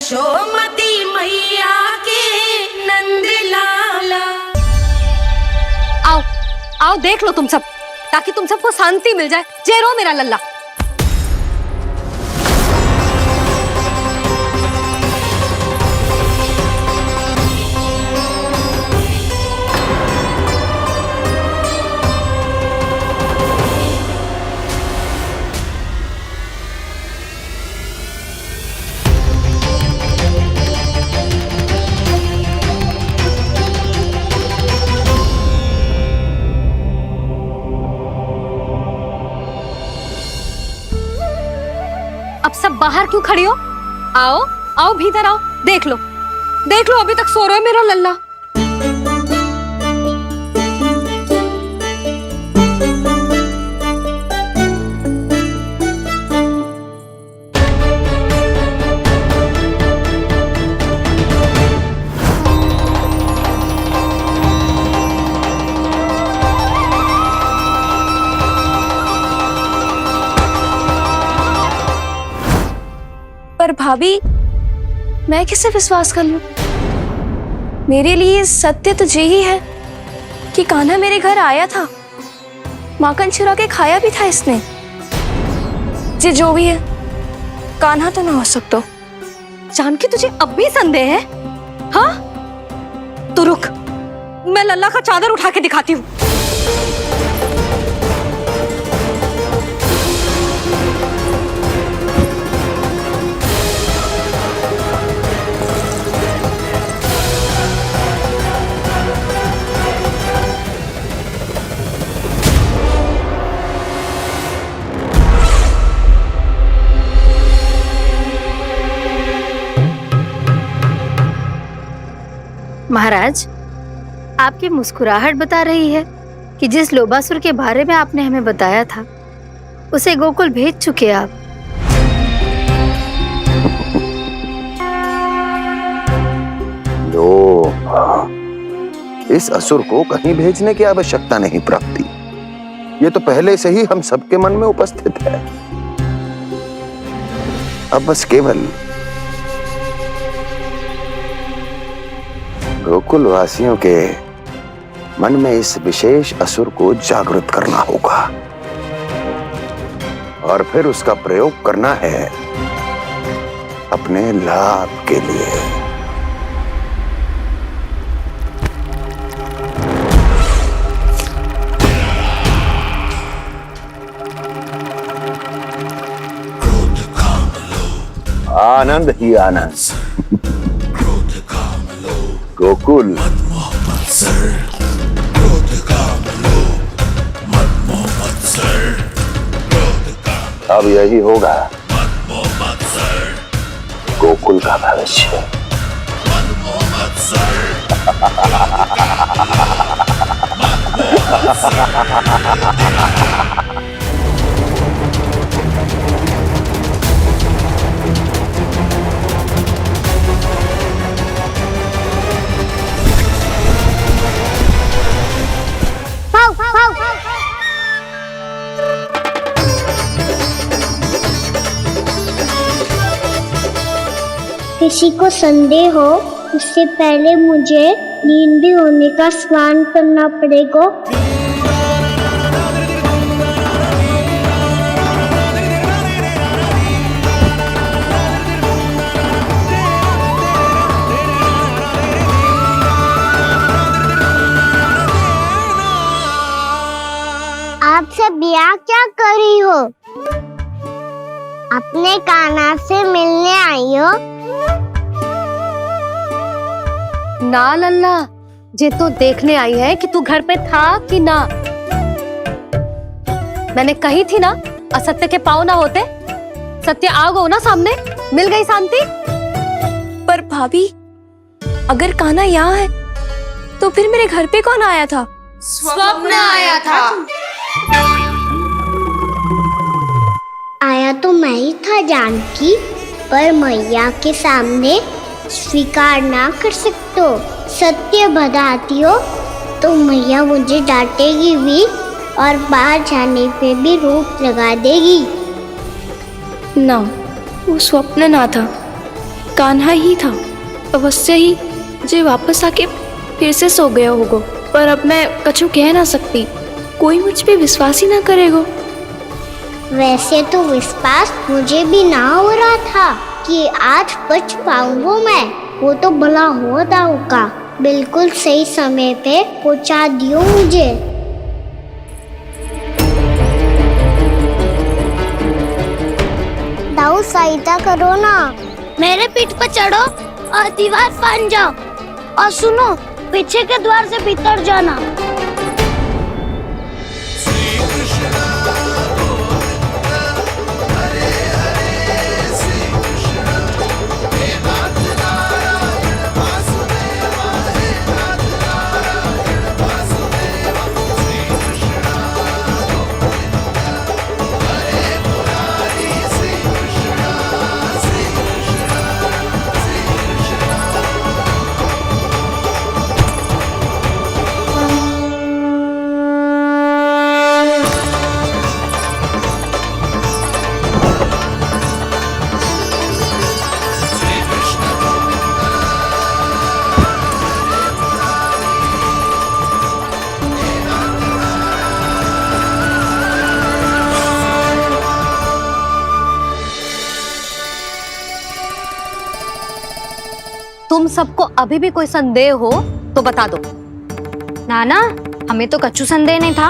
यशोमती मैया के नंद लाला। आओ आओ देख लो तुम सब, ताकि तुम सबको शांति मिल जाए। जय रो मेरा लल्ला। अब सब बाहर क्यों खड़ी हो? आओ आओ भीतर आओ, देख लो अभी तक सो रहा है मेरा लल्ला। पर भाभी, मैं किसे विश्वास कर लूं? मेरे लिए सत्य तो यही है कि कान्हा मेरे घर आया था, माखन चुरा के खाया भी था इसने। ये जो भी है, कान्हा तो ना हो सकता। जानकी तुझे अब भी संदेह है? हाँ तो रुक, मैं लल्ला का चादर उठा के दिखाती हूँ। महाराज, आपकी मुस्कुराहट बता रही है कि जिस लोबासुर के बारे में आपने हमें बताया था, उसे गोकुल भेज चुके आप। लो, इस असुर को कहीं भेजने की आवश्यकता नहीं प्राप्ति। ये तो पहले से ही हम सबके मन में उपस्थित है। अब बस केवल गोकुल वासियों के मन में इस विशेष असुर को जागृत करना होगा और फिर उसका प्रयोग करना है अपने लाभ के लिए। आनंद ही आनंद। गोकुल अब यही होगा गोकुल का भविष्य। किसी को संदेह हो, उससे पहले मुझे नींद भी होने का स्नान करना पड़ेगा। आप सब यहाँ क्या कर रही हो? अपने कान्हा से मिलने आई हो? ना लल्ला, जे तो देखने आई है कि तू घर पे था कि ना। मैंने कही थी ना, असत्य के पांव ना होते। सत्य आ गो ना सामने, मिल गई शांति। पर भाभी, अगर कान्हा यहाँ है तो फिर मेरे घर पे कौन आया था? स्वप्न आया था। आया तो मैं ही था जानकी, पर मैया के सामने स्वीकार ना कर सकते हो। सत्य बताती हो तो मैया मुझे डांटेगी भी और बाहर जाने पे भी रोक लगा देगी। ना, वो स्वप्न ना था। कान्हा ही था। अवश्य ही जे वापस आके फिर से सो गया होगा। पर अब मैं कछु कह ना सकती, कोई मुझ पे विश्वास ही ना करेगा। वैसे तो विश्वास मुझे भी ना हो रहा था कि आज बच पाऊंगा मैं। वो तो भला हो दाऊ का, बिल्कुल सही समय पे पहुंचा दियो मुझे। दाऊ सहायता करो ना, मेरे पीठ पर चढ़ो और दीवार फांद जाओ। और सुनो, पीछे के द्वार से भीतर जाना। तुम सबको अभी भी कोई संदेह हो तो बता दो। नाना, हमें तो कच्चू संदेह नहीं था।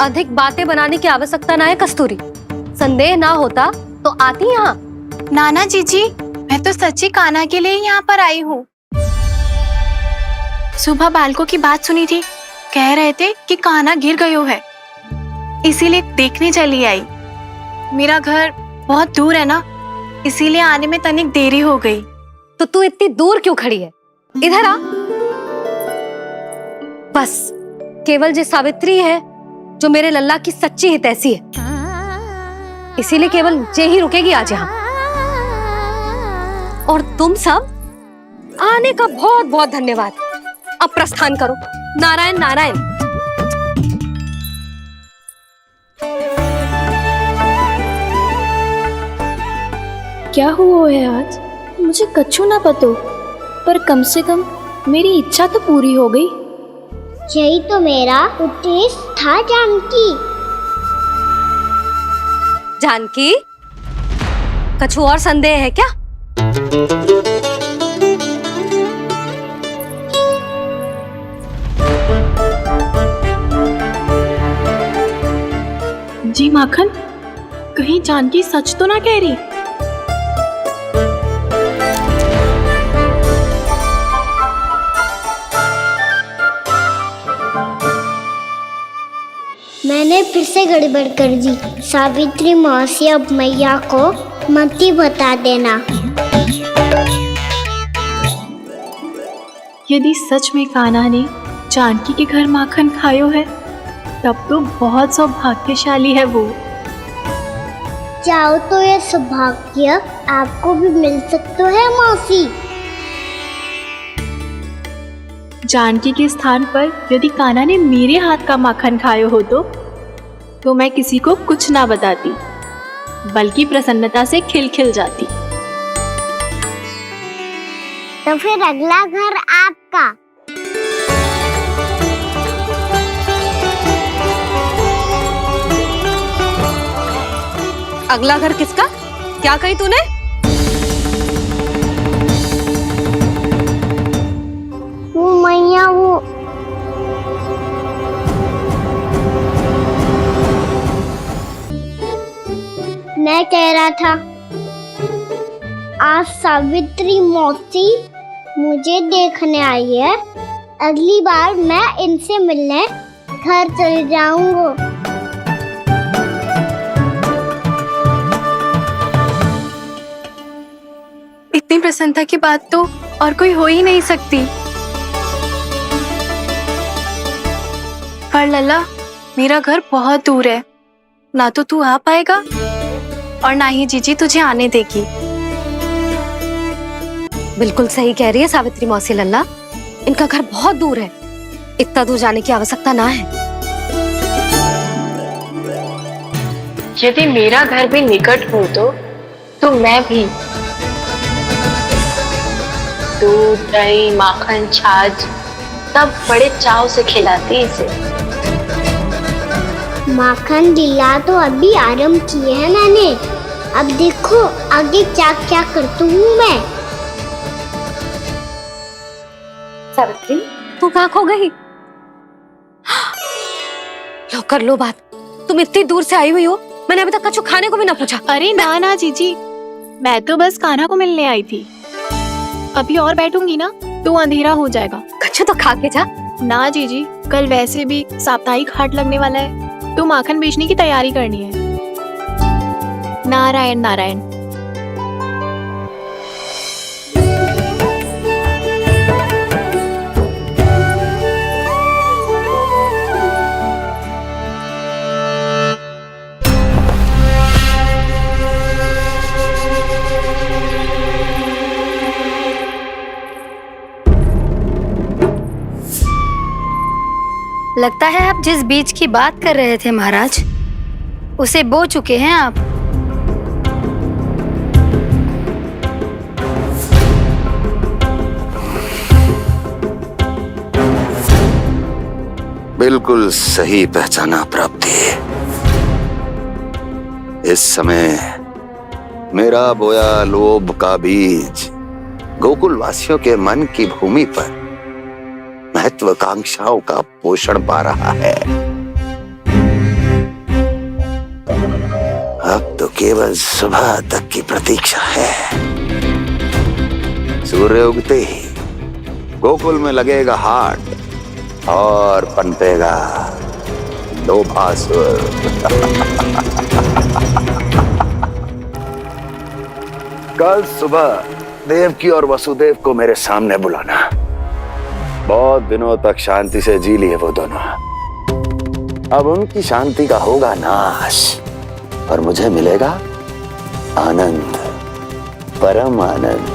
अधिक बातें बनाने की आवश्यकता ना है कस्तूरी। संदेह ना होता तो आती यहाँ। नाना जीजी, मैं तो सच्ची कान्हा के लिए यहाँ पर आई हूँ। सुबह बालकों की बात सुनी थी, कह रहे थे कि कान्हा गिर गयो है, इसीलिए देखने चली आई। मेरा घर बहुत दूर है ना, इसीलिए आने में तनिक देरी हो गई। तो तू इतनी दूर क्यों खड़ी है? इधर आ। बस केवल जे सावित्री है जो मेरे लल्ला की सच्ची हितैषी है, इसीलिए केवल जे ही रुकेगी आज यहाँ। और तुम सब आने का बहुत बहुत धन्यवाद। अब प्रस्थान करो। नारायण नारायण। क्या हुआ है आज? मुझे कछु ना पतो, पर कम से कम मेरी इच्छा तो पूरी हो गई। यही तो मेरा उद्देश्य था जानकी। जानकी, कछु और संदेह है क्या? जी माखन, कहीं जानकी सच तो ना कह रही? मैंने फिर से गड़बड़ कर दी। सावित्री मौसी अब मैया को मत ही बता देना। यदि सच में कान्हा ने जानकी के घर माखन खायो है, तब तो बहुत सौभाग्यशाली है वो। चाहो तो ये सौभाग्य आपको भी मिल सकता है मौसी। जानकी के स्थान पर यदि कान्हा ने मेरे हाथ का माखन खायो हो तो मैं किसी को कुछ ना बताती, बल्कि प्रसन्नता से खिलखिल जाती। तो फिर अगला घर आपका। अगला घर किसका? क्या कही तूने? वो मैया, वो मैं कह रहा था, आज सावित्री मौसी मुझे देखने आई है। अगली बार मैं इनसे मिलने घर चले जाऊंगा। इतनी प्रसन्नता की बात तो और कोई हो ही नहीं सकती। पर लल्ला, मेरा घर बहुत दूर है, ना तो तू आ पाएगा और ना ही जीजी तुझे आने देगी। बिल्कुल सही कह रही है सावित्री मौसी लल्ला, इनका घर बहुत दूर है, इतना दूर जाने की आवश्यकता ना है। यदि मेरा घर भी निकट हो तो मैं भी। दूध, दही, माखन, छाछ सब बड़े चाव से खिलाती इसे। माखन दिला तो अभी आरंभ किए हैं मैंने, अब देखो आगे क्या क्या करती हूँ मैं। सावित्री, तू कहाँ खो गई? लो कर लो बात। तुम इतनी दूर से आई हुई हो, मैंने अभी तक कछु खाने को भी ना पूछा। अरे ना ना जीजी, मैं तो बस कान्हा को मिलने आई थी। अभी और बैठूंगी ना तो अंधेरा हो जाएगा। कछु तो खा के जा। ना जीजी, कल वैसे भी साप्ताहिक हाट लगने वाला है तो माखन बेचने की तैयारी करनी है। नारायण नारायण। लगता है आप जिस बीज की बात कर रहे थे महाराज, उसे बो चुके हैं आप। बिल्कुल सही पहचाना प्राप्ति। इस समय मेरा बोया लोभ का बीज गोकुल वासियों के मन की भूमि पर महत्वाकांक्षाओं का पोषण पा रहा है। अब तो केवल सुबह तक की प्रतीक्षा है। सूर्य उगते ही गोकुल में लगेगा हाट और पनपेगा लोभासुर। कल सुबह देवकी और वसुदेव को मेरे सामने बुलाना। बहुत दिनों तक शांति से जी लिए वो दोनों, अब उनकी शांति का होगा नाश और मुझे मिलेगा आनंद, परम आनंद।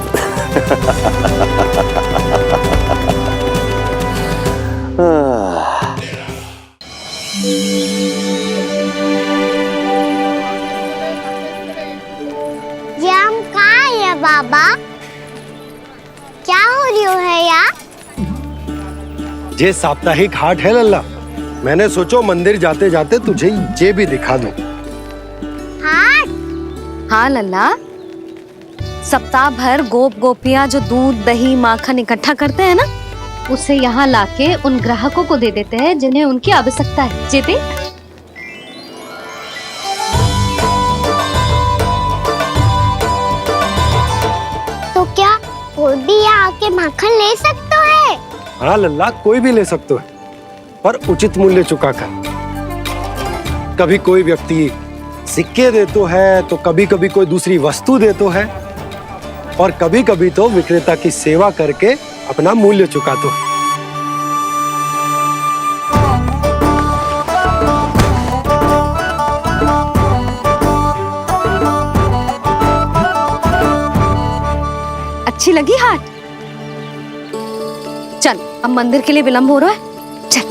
ये हम कहाँ है बाबा? क्या हो रही है यार? ये साप्ताहिक हाट है लल्ला। मैंने सोचो मंदिर जाते जाते तुझे ये भी दिखा दूं। हाट? हाँ लल्ला, सप्ताह भर गोप गोपियां जो दूध, दही, माखन इकट्ठा करते हैं ना, उसे यहाँ लाके उन ग्राहकों को दे देते हैं जिन्हें उनकी आवश्यकता है। जेपी, तो क्या कोई भी यहाँ आके माखन ले सकता है? हाँ लल्ला, कोई भी ले सकते है, पर उचित मूल्य चुकाकर। कभी कोई व्यक्ति सिक्के देतो है तो कभी कभी कोई दूसरी वस्तु देतो है और कभी कभी तो विक्रेता की सेवा करके अपना मूल्य चुकातो है। अच्छी लगी हाट? चल, अब मंदिर के लिए विलंब हो रहा है, चल।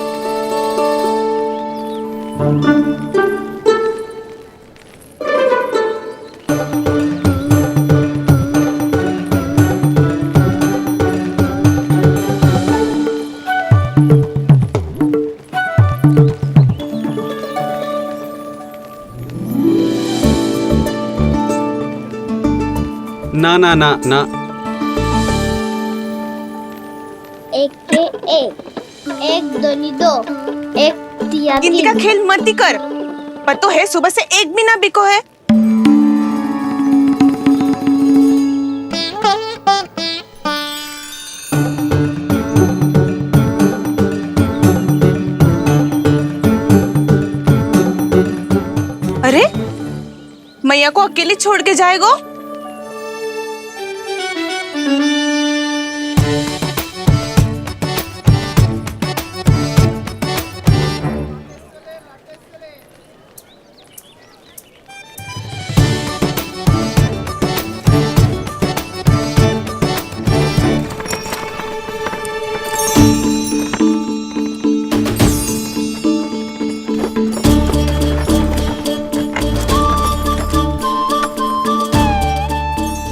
ना ना ना ना, एक के एक दोनी दो, एक दिया इनका खेल मत ही कर। पर तो है सुबह से एक भी ना बिको है। अरे मैया को अकेले छोड़ के जाएगो?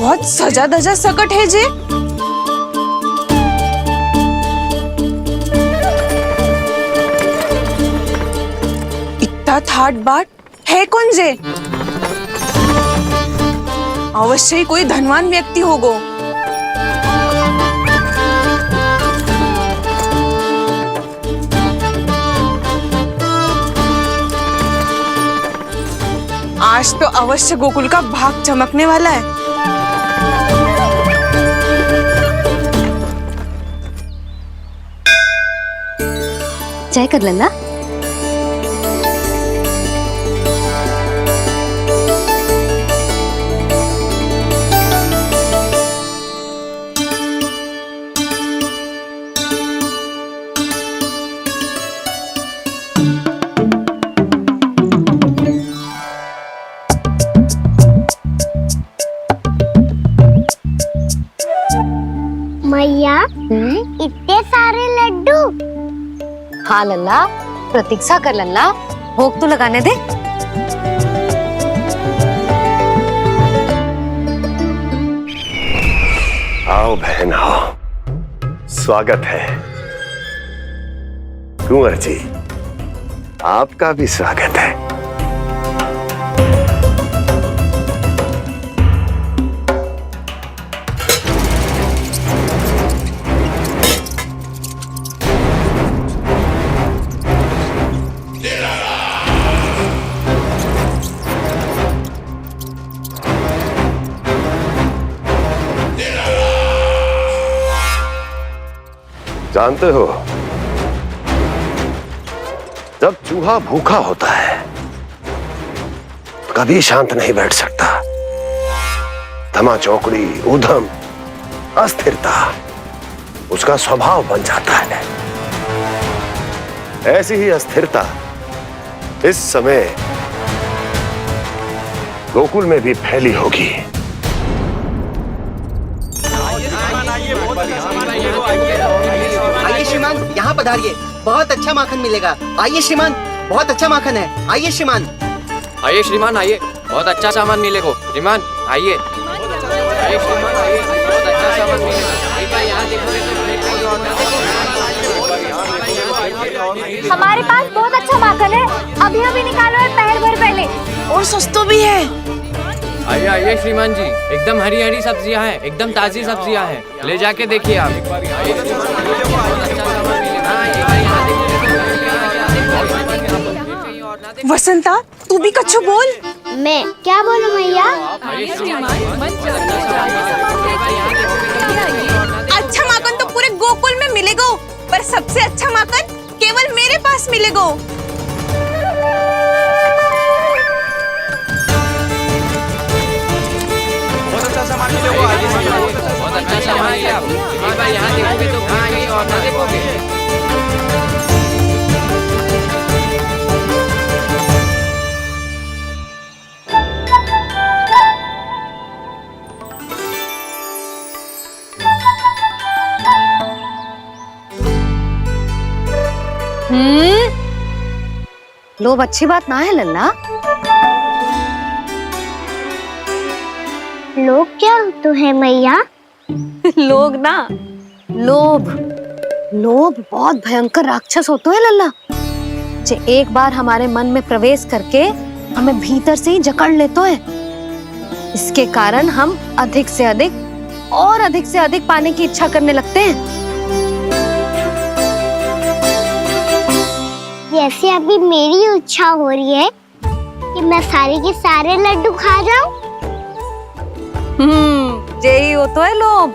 बहुत सजा धजा सकट है जे। एवढा थाटबाट है कौन जे? अवश्य ही कोई धनवान व्यक्ति होगो। आज तो अवश्य गोकुल का भाग चमकने वाला है। चाय कर लल्ला। मैया इतने सारे लड्डू। हाँ लल्ला, प्रतीक्षा कर लल्ला, भोग तो लगाने दे। आओ बहन आओ, स्वागत है। कुंवर जी, आपका भी स्वागत है। जानते हो, जब चूहा भूखा होता है कभी शांत नहीं बैठ सकता। धमा चौकड़ी, उधम, अस्थिरता उसका स्वभाव बन जाता है। ऐसी ही अस्थिरता इस समय गोकुल में भी फैली होगी। आइए श्रीमान, यहाँ पधारिए, बहुत अच्छा माखन मिलेगा। आइए श्रीमान, बहुत अच्छा माखन है। आइए श्रीमान। आइए श्रीमान, आइए, बहुत अच्छा सामान मिलेगा। श्रीमान आइए, आइए श्रीमान, आइए, बहुत अच्छा सामान मिलेगा। एक बार यहाँ देखोगे तो हमारे पास बहुत अच्छा माखन है, अभी अभी निकालो है, पहर भर पहले, और सस्ता भी है। आइए आइए श्रीमान जी, एकदम हरी हरी सब्जियां हैं, एकदम ताजी सब्जियां हैं, ले जाके देखिए आप। वसंता, तू भी कछु बोल। मैं क्या बोलूं मैया? अच्छा माखन तो पूरे गोकुल में मिलेगा, पर सबसे अच्छा माखन केवल मेरे पास मिलेगा। बहुत अच्छा सामान है आप। एक बार यहाँ देखोगे तो कहीं और ना देखोगे। लोभ अच्छी बात ना है लल्ला। लोग क्या तो है मैया? लोग ना, लोभ। लोभ बहुत भयंकर राक्षस होता है लल्ला, जो एक बार हमारे मन में प्रवेश करके हमें भीतर से ही जकड़ लेता है। इसके कारण हम अधिक से अधिक और अधिक से अधिक पाने की इच्छा करने लगते हैं। जैसे अभी मेरी इच्छा हो रही है कि मैं सारे के सारे लड्डू खा जाऊं। यही होता है लोभ,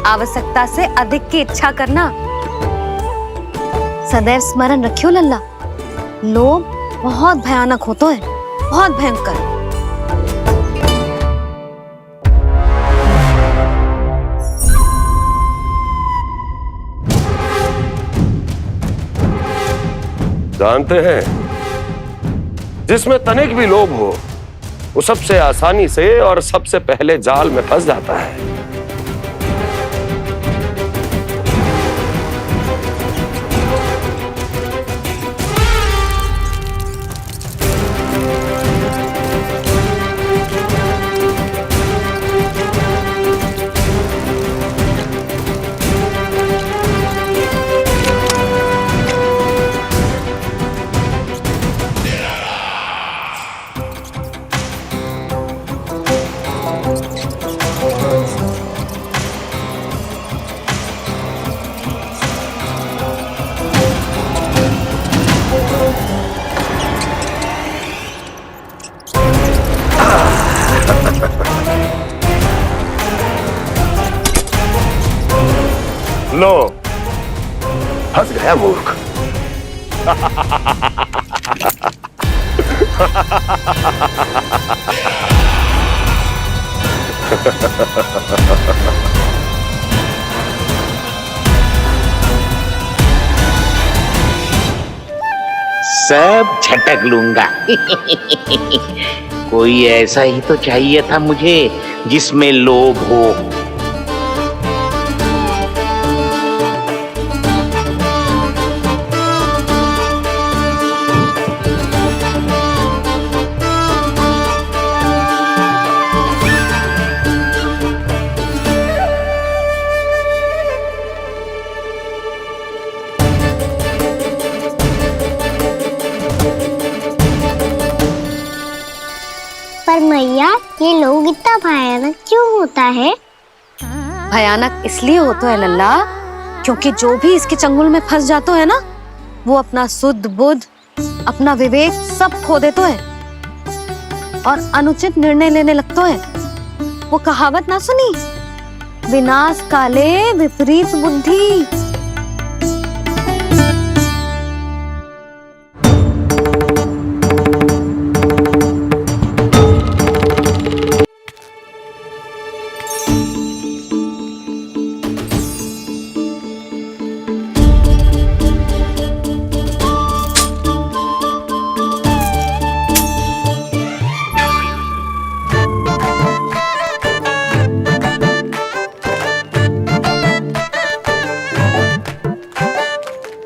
आवश्यकता से अधिक की इच्छा करना। सदैव स्मरण रखियो लल्ला, लोभ बहुत भयानक होता है, बहुत भयंकर। जानते हैं, जिसमें तनिक भी लोभ हो वो सबसे आसानी से और सबसे पहले जाल में फंस जाता है। लो, फंस गया मूर्ख। सब झटक लूंगा। कोई ऐसा ही तो चाहिए था मुझे जिसमें लोभ हो। पर मैया, ये लोग इतना भयानक क्यों होता है? भयानक इसलिए होता है लल्ला, क्योंकि जो भी इसके चंगुल में फंस जाता है ना, वो अपना शुद्ध बुद्ध, अपना विवेक सब खो देता है और अनुचित निर्णय लेने लगता है। वो कहावत ना सुनी, विनाश काले विपरीत बुद्धि।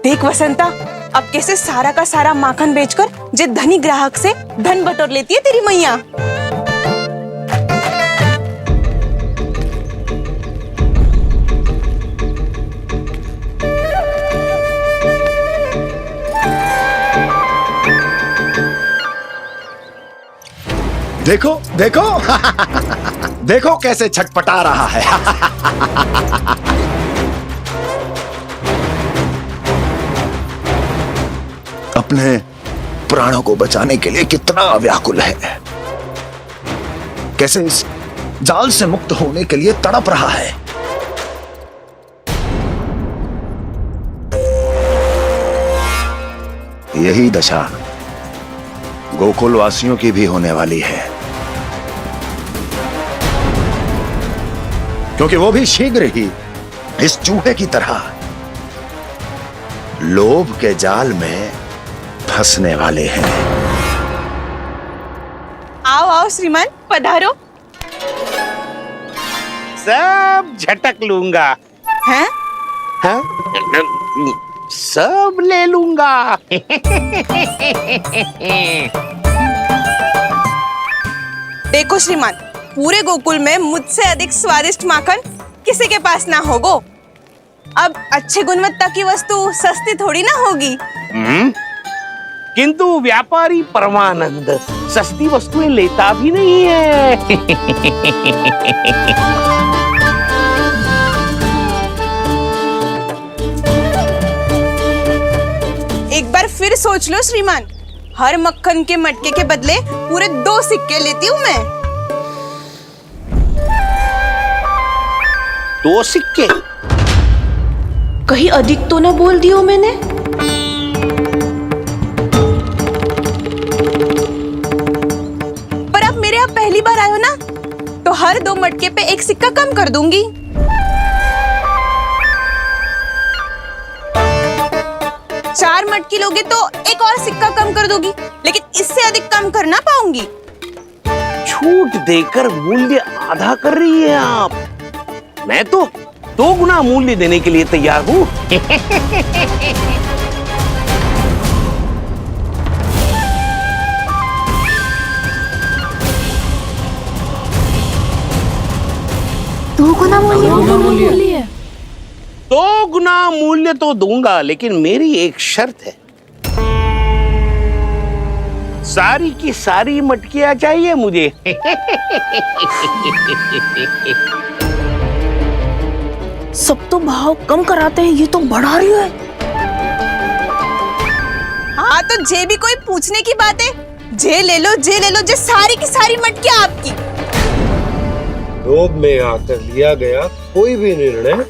देख वसंता, अब कैसे सारा का सारा माखन बेचकर जे धनी ग्राहक से धन बटोर लेती है तेरी मैया। देखो देखो देखो कैसे छटपटा रहा है। अपने प्राणों को बचाने के लिए कितना व्याकुल है, कैसे इस जाल से मुक्त होने के लिए तड़प रहा है। यही दशा गोकुल वासियों की भी होने वाली है, क्योंकि वो भी शीघ्र ही इस चूहे की तरह लोभ के जाल में फंसने वाले हैं। आओ आओ श्रीमान, पधारो। सब झटक लूंगा। हैं? हाँ? सब ले लूंगा। देखो श्रीमान, पूरे गोकुल में मुझसे अधिक स्वादिष्ट माखन किसी के पास ना होगो। अब अच्छे गुणवत्ता की वस्तु सस्ती थोड़ी ना होगी। किंतु व्यापारी परमानंद सस्ती वस्तुएं लेता भी नहीं है। एक बार फिर सोच लो श्रीमान, हर मक्खन के मटके के बदले पूरे 2 सिक्के लेती हूँ मैं। 2 सिक्के? कहीं अधिक तो ना बोल दियो मैंने? पर आप मेरे यहाँ पहली बार आए हो ना, तो हर 2 मटके पे 1 सिक्का कम कर दूंगी। चार मटकी लोगे तो 1 और सिक्का कम कर दोगी, लेकिन इससे अधिक कम कर ना पाऊंगी। छूट देकर मूल्य आधा कर रही है आप। मैं तो 2 गुना मूल्य देने के लिए तैयार हूँ। दो गुना मूल्य? 2 गुना मूल्य तो दूंगा, लेकिन मेरी एक शर्त है। सारी की सारी मटकियां चाहिए मुझे। सब तो भाव कम कराते हैं, ये तो बढ़ा रही है। हाँ तो जे भी कोई पूछने की बात है, जे ले लो, जे सारी की सारी मटकियां आपकी। लोभ में आकर लिया गया कोई भी निर्णय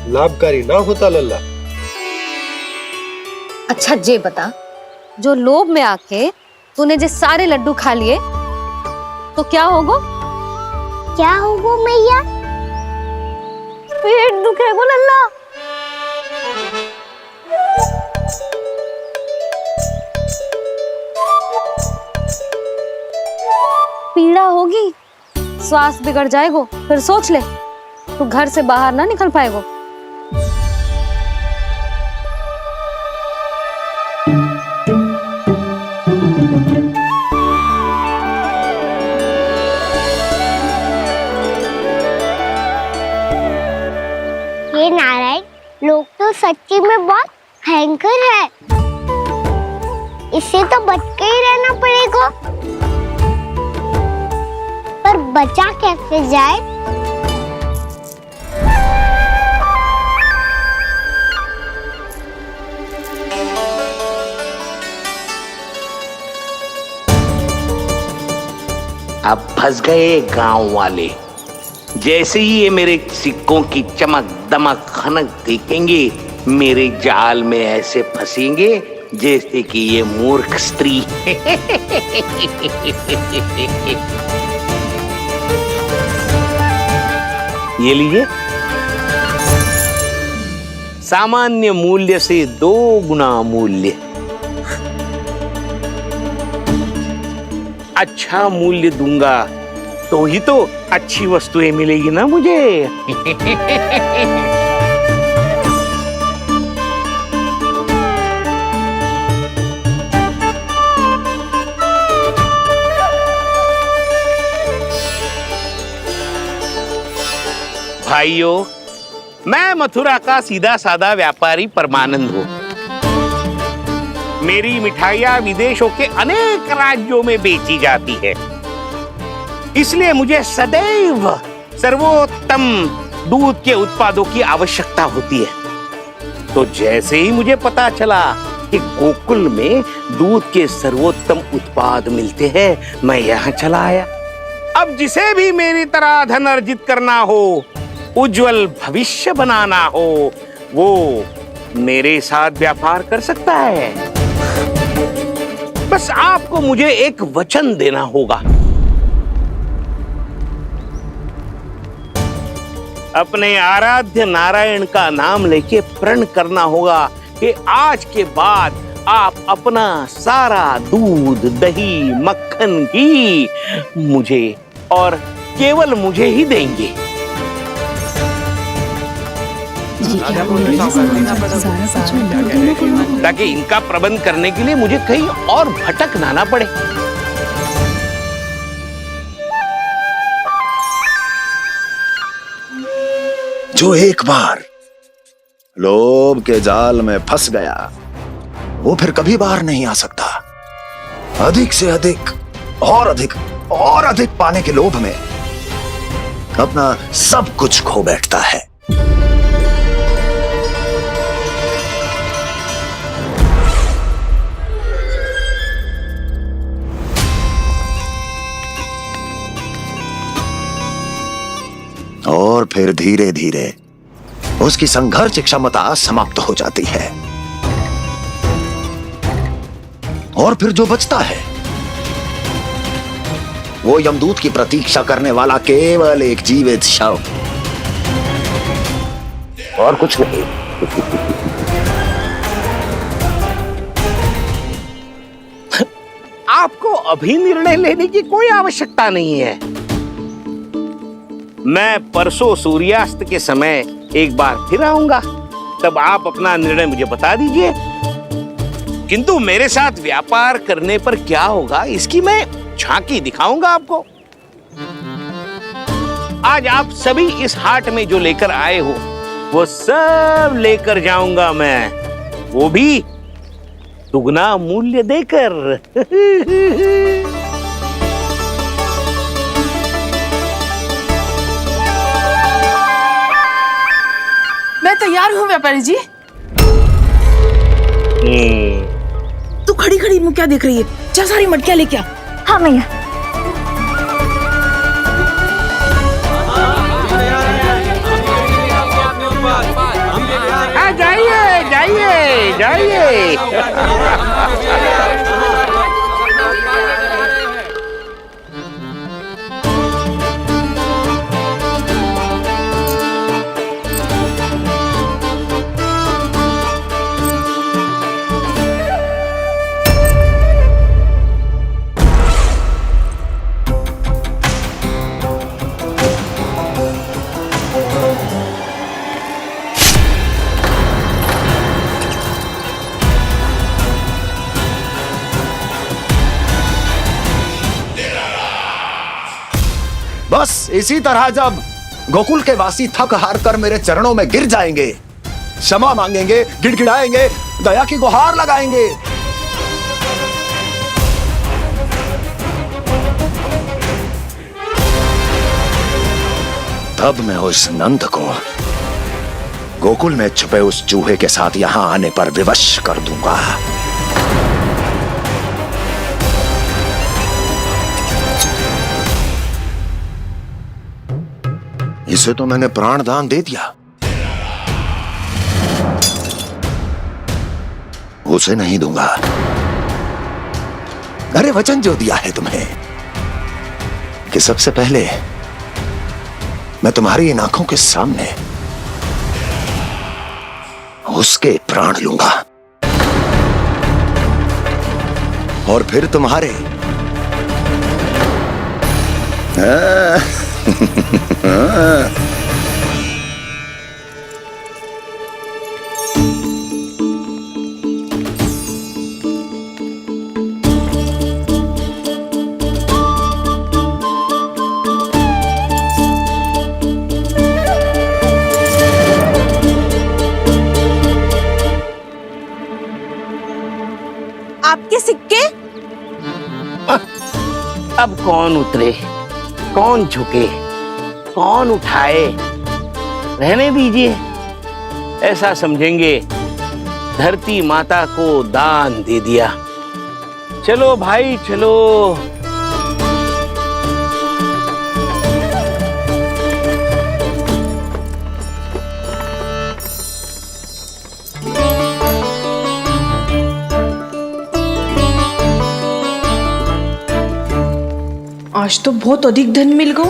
लाभकारी ना होता लल्ला। अच्छा जे बता, जो लोभ में आके तूने जो सारे लड्डू खा लिए तो क्या होगा? क्या होगा मैया? पेट दुखेगा लल्ला। पीड़ा होगी, स्वास्थ्य बिगड़ जाएगा, फिर सोच ले तू घर से बाहर ना निकल पाएगा। ये नारायण, लोग तो सच्ची में बहुत भयंकर है। इससे तो बच के ही रहना पड़ेगा। पर बचा कैसे जाए? अब फंस गए गांव वाले। जैसे ही ये मेरे सिक्कों की चमक दमक खनक देखेंगे, मेरे जाल में ऐसे फंसेंगे जैसे कि ये मूर्ख स्त्री। ये लीजिए, सामान्य मूल्य से 2 गुना मूल्य। अच्छा मूल्य दूंगा तो ही तो अच्छी वस्तुएं मिलेगी ना मुझे। भाइयों, मैं मथुरा का सीधा साधा व्यापारी परमानंद हूं। मेरी मिठाइयां विदेशों के अनेक राज्यों में बेची जाती है, इसलिए मुझे सदैव सर्वोत्तम दूध के उत्पादों की आवश्यकता होती है। तो जैसे ही मुझे पता चला कि गोकुल में दूध के सर्वोत्तम उत्पाद मिलते हैं, मैं यहाँ चला आया। अब जिसे भी मेरी तरह धन अर्जित करना हो, उज्जवल भविष्य बनाना हो, वो मेरे साथ व्यापार कर सकता है। बस आपको मुझे एक वचन देना होगा। अपने आराध्य नारायण का नाम लेके प्रण करना होगा कि आज के बाद आप अपना सारा दूध, दही, मक्खन, घी मुझे और केवल मुझे ही देंगे। ताकि इनका प्रबंध करने के लिए मुझे कहीं और भटकना ना पड़े। जो एक बार लोभ के जाल में फंस गया, वो फिर कभी बाहर नहीं आ सकता। अधिक से अधिक और अधिक और अधिक पाने के लोभ में अपना सब कुछ खो बैठता है। और फिर धीरे धीरे उसकी संघर्ष क्षमता समाप्त हो जाती है, और फिर जो बचता है वो यमदूत की प्रतीक्षा करने वाला केवल एक जीवित शव, और कुछ नहीं। आपको अभी निर्णय लेने की कोई आवश्यकता नहीं है। मैं परसों सूर्यास्त के समय एक बार फिर आऊंगा, तब आप अपना निर्णय मुझे बता दीजिए। किंतु मेरे साथ व्यापार करने पर क्या होगा, इसकी मैं झांकी दिखाऊंगा आपको। आज आप सभी इस हाट में जो लेकर आए हो, वो सब लेकर जाऊंगा मैं, वो भी दुगना मूल्य देकर। मैं तैयार हूँ व्यापारी जी। तू खड़ी खड़ी मुँह क्या देख रही है? चल सारी मटकियाँ लेके आ। हाँ मैया। आइए। बस इसी तरह जब गोकुल के वासी थक हार कर मेरे चरणों में गिर जाएंगे, क्षमा मांगेंगे, गिड़गिड़ाएंगे, दया की गुहार लगाएंगे, तब मैं उस नंद को गोकुल में छुपे उस चूहे के साथ यहां आने पर विवश कर दूंगा। इसे तो मैंने प्राण दान दे दिया, उसे नहीं दूंगा। अरे वचन जो दिया है तुम्हें कि सबसे पहले मैं तुम्हारी इन आंखों के सामने उसके प्राण लूंगा और फिर तुम्हारे। आपके सिक्के? अब कौन उतरे, कौन झुके, कौन उठाए, रहने दीजिए। ऐसा समझेंगे धरती माता को दान दे दिया। चलो भाई चलो। आज तो बहुत अधिक धन मिल गो।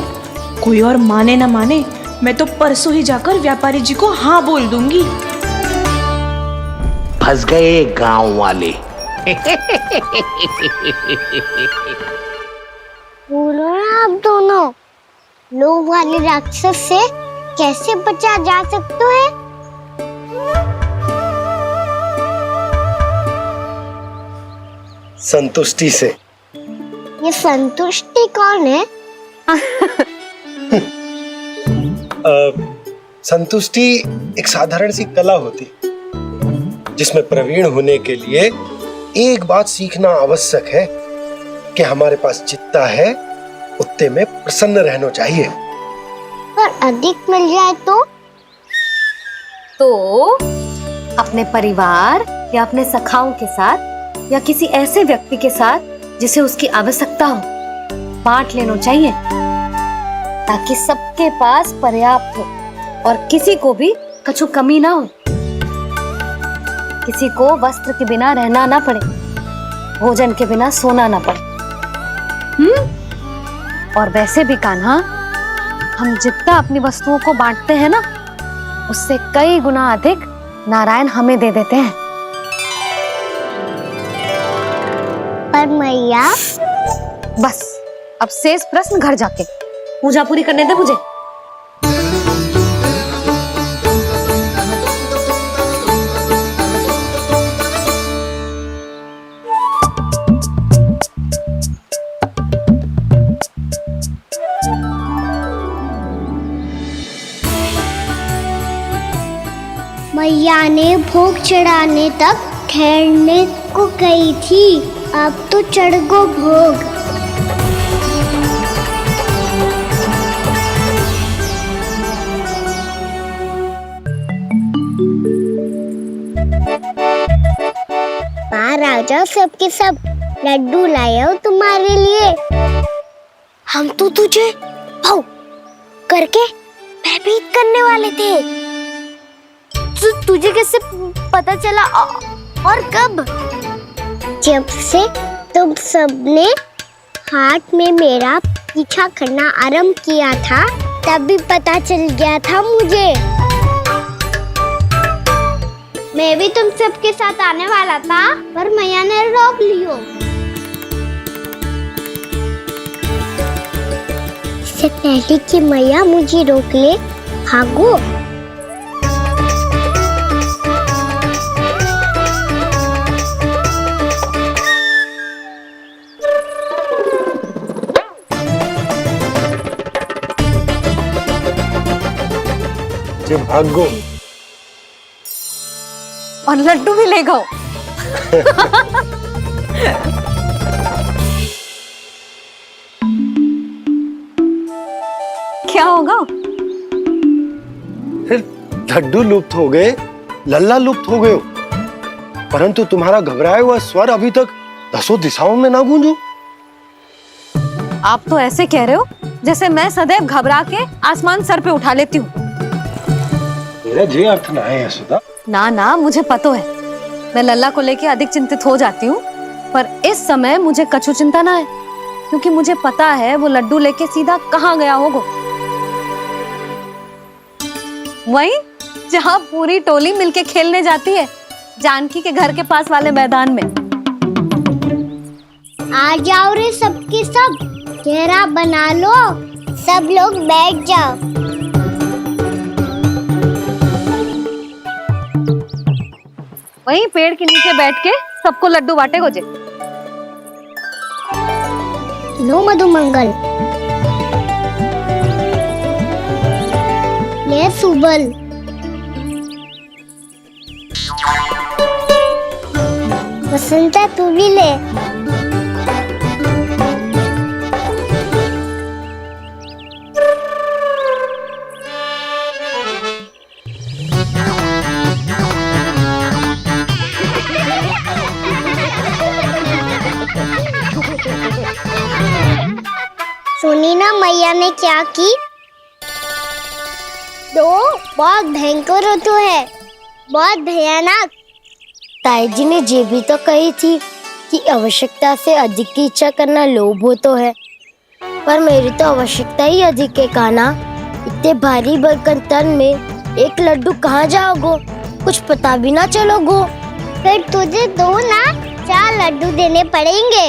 कोई और माने ना माने, मैं तो परसों ही जाकर व्यापारी जी को हाँ बोल दूंगी। फंस गए गांव वाले। बोलो ना आप दोनों, लोभ वाले राक्षस से कैसे बचा जा सकता है? संतुष्टि से। ये संतुष्टि कौन है? संतुष्टि एक साधारण सी कला होती जिसमें प्रवीण होने के लिए एक बात सीखना आवश्यक है कि हमारे पास जितना है उतने में प्रसन्न रहना चाहिए। पर अधिक मिल जाए तो अपने परिवार या अपने सखाओं के साथ या किसी ऐसे व्यक्ति के साथ जिसे उसकी आवश्यकता हो बांट लेना चाहिए, ताकि सबके पास पर्याप्त हो और किसी को भी कुछ कमी ना हो, किसी को वस्त्र के बिना रहना ना पड़े, भोजन के बिना सोना ना पड़े। और वैसे भी कान्हा, हम जितना अपनी वस्तुओं को बांटते हैं ना, उससे कई गुना अधिक नारायण हमें दे देते हैं। पर मैया, बस अब शेष प्रश्न घर जाके पूजा पूरी करने दे मुझे। मैया ने भोग चढ़ाने तक ठहरने को कही थी, अब तो चढ़ गो भोग। बाहर आ जाओ सबके सब, लड्डू लाया हूँ तुम्हारे लिए। हम तो तुझे भाव करके भयभीत करने वाले थे। तुझे कैसे पता चला? और कब? जब से तुम सबने हाथ में मेरा पीछा करना आरंभ किया था तभी पता चल गया था मुझे। मैं भी तुम सबके साथ आने वाला था पर मैया ने रोक लियो। इससे पहले कि मैया मुझे रोक ले, भागो। भागो और लड्डू भी ले गो। क्या होगा? लड्डू लुप्त हो गए, लल्ला लुप्त हो गए, परंतु तुम्हारा घबराया हुआ स्वर अभी तक 10 दिशाओं में ना गूंजो। आप तो ऐसे कह रहे हो जैसे मैं सदैव घबरा के आसमान सर पे उठा लेती हूँ। मेरा जे अर्थ ना है यशोदा। ना ना, मुझे पता है, मैं लल्ला को लेके अधिक चिंतित हो जाती हूँ, पर इस समय मुझे कछु चिंता ना है, क्योंकि मुझे पता है वो लड्डू लेके सीधा कहाँ गया होगा। वहीं जहाँ पूरी टोली मिलके खेलने जाती है, जानकी के घर के पास वाले मैदान में। आ जाओ रे सबके सब, घेरा बना लो, सब लोग बैठ जाओ। वहीं पेड़ के नीचे बैठ के सबको लड्डू बांटे गोजे। लो मधुमंगल, ले सुबल, वसंता तू भी ले। सुनी ना मैया ने क्या की? दो बहुत भयंकर ऋतु है, बहुत भयानक। ताई जी ने ये भी तो कही थी कि आवश्यकता से अधिक की इच्छा करना लोभ हो तो है, पर मेरी तो आवश्यकता ही अधिक है कान्हा। इतने भारी बलकन तन में एक लड्डू कहाँ जाओगो, कुछ पता भी ना चलोगो। फिर तुझे दो ना 4 लड्डू देने पड़ेंगे।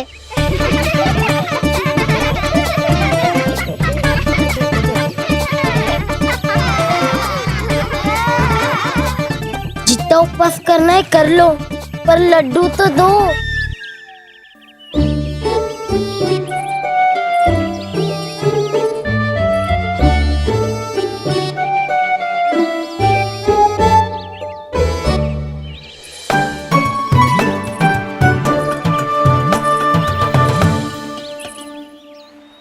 जितना उपवास करना है कर लो, पर लड्डू तो दो।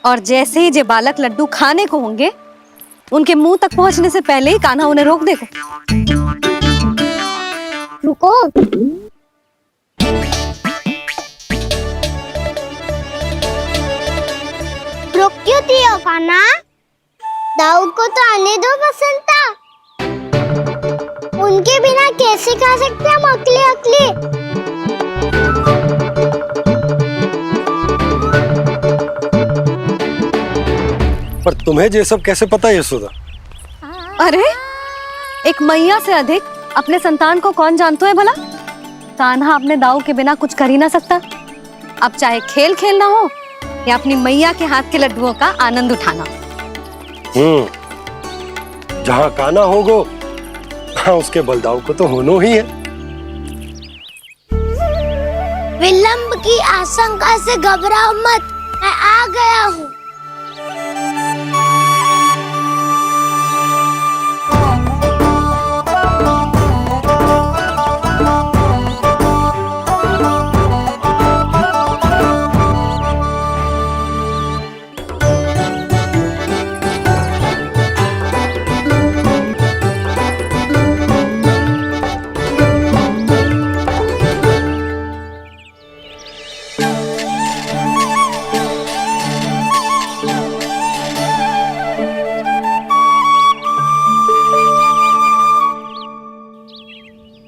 और जैसे ही जे बालक लड्डू खाने को होंगे, उनके मुंह तक पहुंचने से पहले ही कान्हा उन्हें रोक देगा। रुको, रुक क्यों दियो कान्हा? दाऊद को तो आने दो बसंता, उनके बिना कैसे खा सकते हम अकेले अकेले? पर तुम्हें ये सब कैसे पता है यशोदा? अरे एक मैया से अधिक अपने संतान को कौन जानता है भला? कान्हा अपने दाऊ के बिना कुछ कर ही ना सकता। अब चाहे खेल खेलना हो या अपनी मैया के हाथ के लड्डुओं का आनंद उठाना। जहाँ कान्हा होगो वहाँ उसके बलदाऊ को तो होना ही है। विलंब की आशंका से घबराओ मत, मैं आ गया हूँ।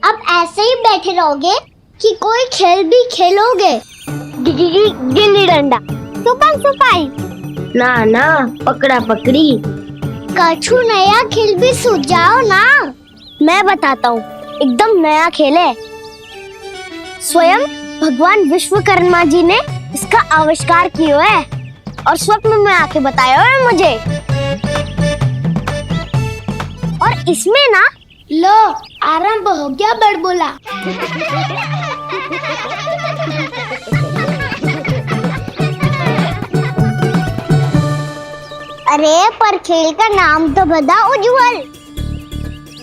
अब ऐसे ही बैठे रहोगे कि कोई खेल भी खेलोगे? गिल्ली डंडा, छुपन छुपाई, ना पकड़ा पकड़ी, कछु नया खेल भी सुझाओ ना। मैं बताता हूँ, एकदम नया खेल है। स्वयं भगवान विश्वकर्मा जी ने इसका आविष्कार किया है और स्वप्न में आके बताया है मुझे। और इसमें ना, लो आरंभ हो गया बड़बोला। अरे पर खेल का नाम तो बता उज्जवल।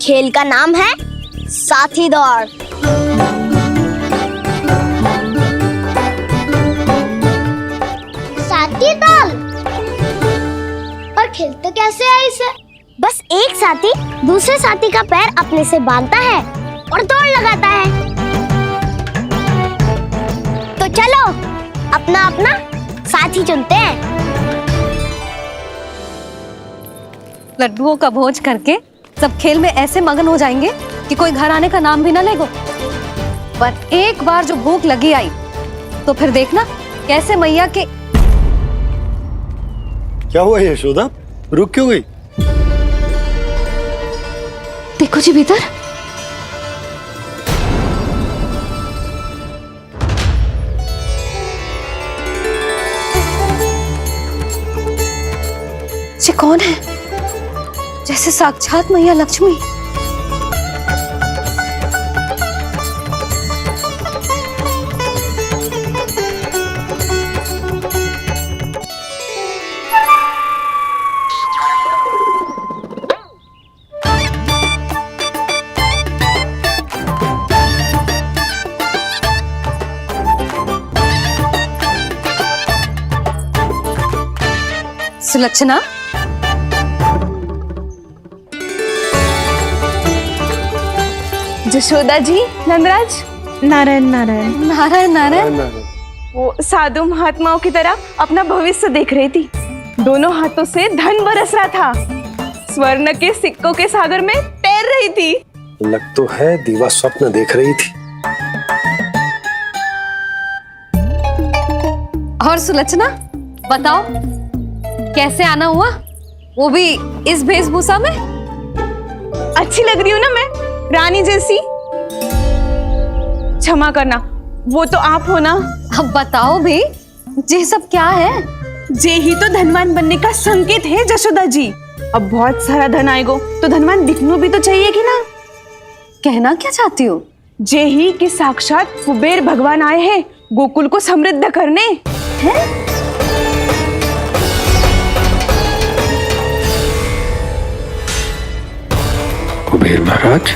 खेल का नाम है साथी दौड़। साथी दौड़? और खेलते कैसे है इसे? बस एक साथी दूसरे साथी का पैर अपने से बांधता है और दौड़ लगाता है। तो चलो अपना अपना साथी चुनते हैं। लड्डुओं का भोज करके सब खेल में ऐसे मगन हो जाएंगे कि कोई घर आने का नाम भी ना लेगो। पर एक बार जो भूख लगी आई तो फिर देखना कैसे मैया के। क्या हुआ यशोदा, रुक क्यों गई? देखो जी भीतर। ये कौन है? जैसे साक्षात मैया लक्ष्मी। सुलक्षणा, जशोदा जी, नंदराज, नारायण नारायण नारायण नारायण। वो साधु महात्माओं की तरह अपना भविष्य देख रही थी। दोनों हाथों से धन बरस रहा था। स्वर्ण के सिक्कों के सागर में तैर रही थी। लग तो है दीवा स्वप्न देख रही थी। और सुलक्षणा बताओ, कैसे आना हुआ, वो भी इस वेशभूषा में? अच्छी लग रही हूँ ना मैं, रानी जैसी? क्षमा करना, वो तो आप हो ना। अब बताओ भी, ये सब क्या है? जे ही तो धनवान बनने का संकेत है जशोदा जी। अब बहुत सारा धन आएगा तो धनवान दिखना भी तो चाहिए कि ना। कहना क्या चाहती हो? जे ही कि साक्षात कुबेर भगवान आए हैं गोकुल को समृद्ध करने। हैं? कुबेर महाराज?